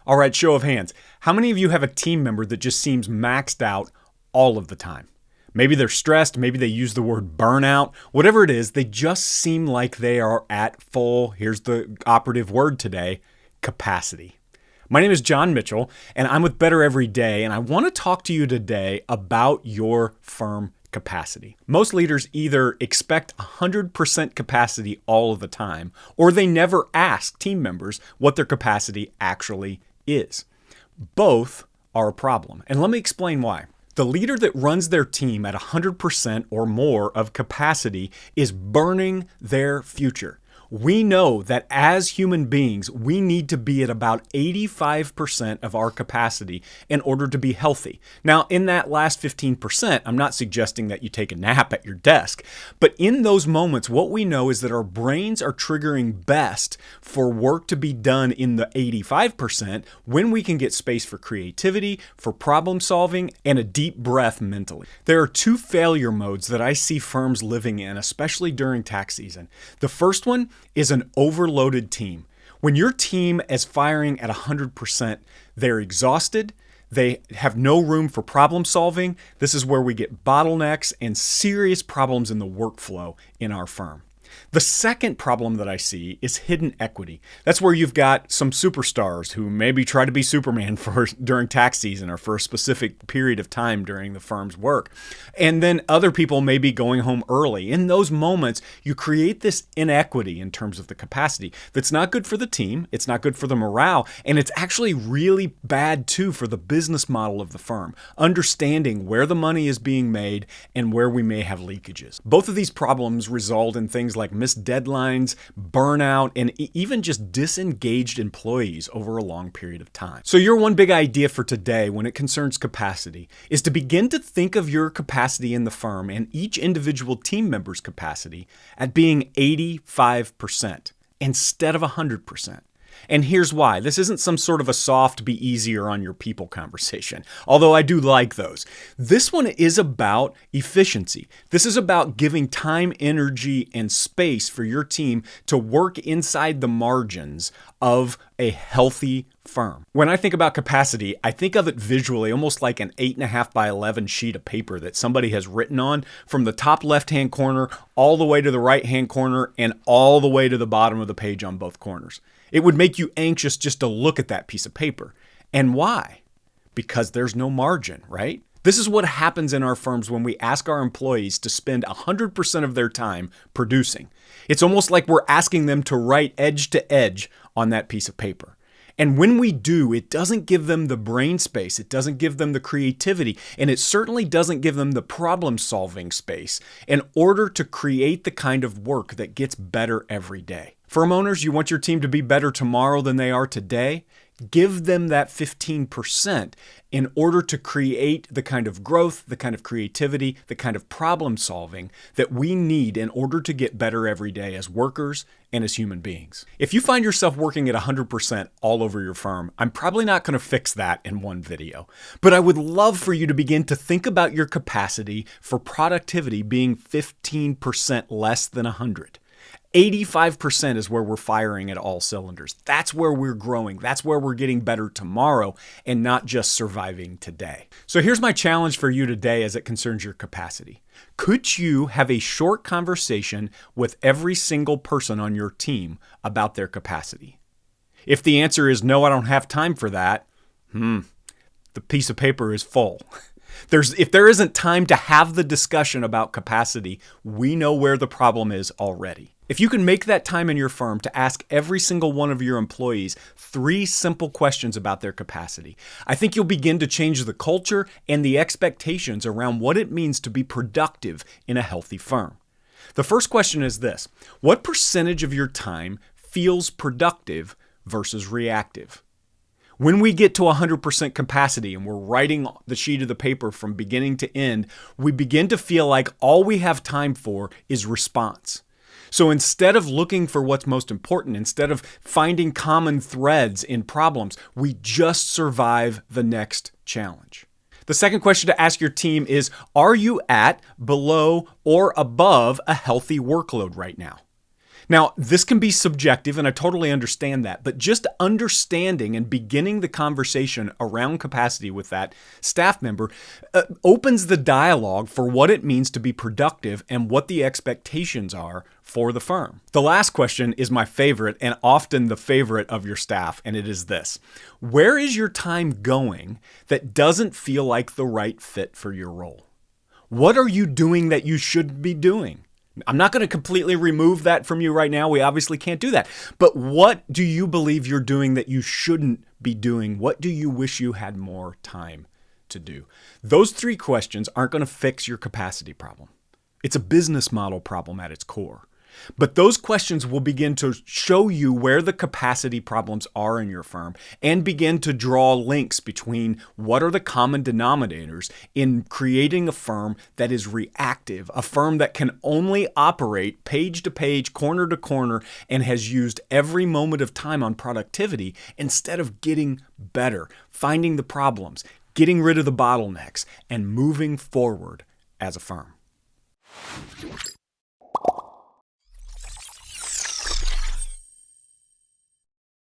All right, show of hands. How many of you have a team member that just seems maxed out all of the time? Maybe they're stressed. Maybe they use the word burnout. Whatever it is, they just seem like they are at full, here's the operative word today, capacity. My name is John Mitchell, and I'm with Better Every Day, and I want to talk to you today about your firm capacity. Most leaders either expect 100% capacity all of the time, or they never ask team members what their capacity actually is. Both are a problem, and let me explain why. The leader that runs their team at 100% or more of capacity is burning their future. We know that as human beings, we need to be at about 85% of our capacity in order to be healthy. Now, in that last 15%, I'm not suggesting that you take a nap at your desk, but in those moments, what we know is that our brains are triggering best for work to be done in the 85% when we can get space for creativity, for problem solving, and a deep breath mentally. There are two failure modes that I see firms living in, especially during tax season. The first one is an overloaded team. When your team is firing at 100%, they're exhausted. They have no room for problem solving. This is where we get bottlenecks and serious problems in the workflow in our firm. The second problem that I see is hidden equity. That's where you've got some superstars who maybe try to be Superman during tax season or for a specific period of time during the firm's work. And then other people may be going home early. In those moments, you create this inequity in terms of the capacity that's not good for the team, it's not good for the morale, and it's actually really bad too for the business model of the firm, understanding where the money is being made and where we may have leakages. Both of these problems result in things like missed deadlines, burnout, and even just disengaged employees over a long period of time. So your one big idea for today when it concerns capacity is to begin to think of your capacity in the firm and each individual team member's capacity at being 85% instead of 100%. And here's why. This isn't some sort of a soft, be easier on your people conversation, although I do like those. This one is about efficiency. This is about giving time, energy, and space for your team to work inside the margins of a healthy firm. When I think about capacity, I think of it visually almost like an 8.5 by 11 sheet of paper that somebody has written on from the top left-hand corner all the way to the right-hand corner and all the way to the bottom of the page on both corners. It would make you anxious just to look at that piece of paper. And why? Because there's no margin, right? This is what happens in our firms when we ask our employees to spend 100% of their time producing. It's almost like we're asking them to write edge to edge on that piece of paper. And when we do, it doesn't give them the brain space, it doesn't give them the creativity, and it certainly doesn't give them the problem-solving space in order to create the kind of work that gets better every day. Firm owners, you want your team to be better tomorrow than they are today? Give them that 15% in order to create the kind of growth, the kind of creativity, the kind of problem solving that we need in order to get better every day as workers and as human beings. If you find yourself working at 100% all over your firm, I'm probably not going to fix that in one video, but I would love for you to begin to think about your capacity for productivity being 15% less than 100. 85% is where we're firing at all cylinders. That's where we're growing. That's where we're getting better tomorrow and not just surviving today. So here's my challenge for you today as it concerns your capacity. Could you have a short conversation with every single person on your team about their capacity? If the answer is no, I don't have time for that, the piece of paper is full. If there isn't time to have the discussion about capacity, we know where the problem is already. If you can make that time in your firm to ask every single one of your employees 3 simple questions about their capacity, I think you'll begin to change the culture and the expectations around what it means to be productive in a healthy firm. The first question is this: what percentage of your time feels productive versus reactive? When we get to 100% capacity and we're writing the sheet of the paper from beginning to end, we begin to feel like all we have time for is response. So instead of looking for what's most important, instead of finding common threads in problems, we just survive the next challenge. The second question to ask your team is, are you at, below, or above a healthy workload right now? Now, this can be subjective, and I totally understand that, but just understanding and beginning the conversation around capacity with that staff member opens the dialogue for what it means to be productive and what the expectations are for the firm. The last question is my favorite and often the favorite of your staff, and it is this: where is your time going that doesn't feel like the right fit for your role? What are you doing that you should be doing? I'm not going to completely remove that from you right now. We obviously can't do that. But what do you believe you're doing that you shouldn't be doing? What do you wish you had more time to do? Those three questions aren't going to fix your capacity problem. It's a business model problem at its core. But those questions will begin to show you where the capacity problems are in your firm and begin to draw links between what are the common denominators in creating a firm that is reactive, a firm that can only operate page to page, corner to corner, and has used every moment of time on productivity instead of getting better, finding the problems, getting rid of the bottlenecks, and moving forward as a firm.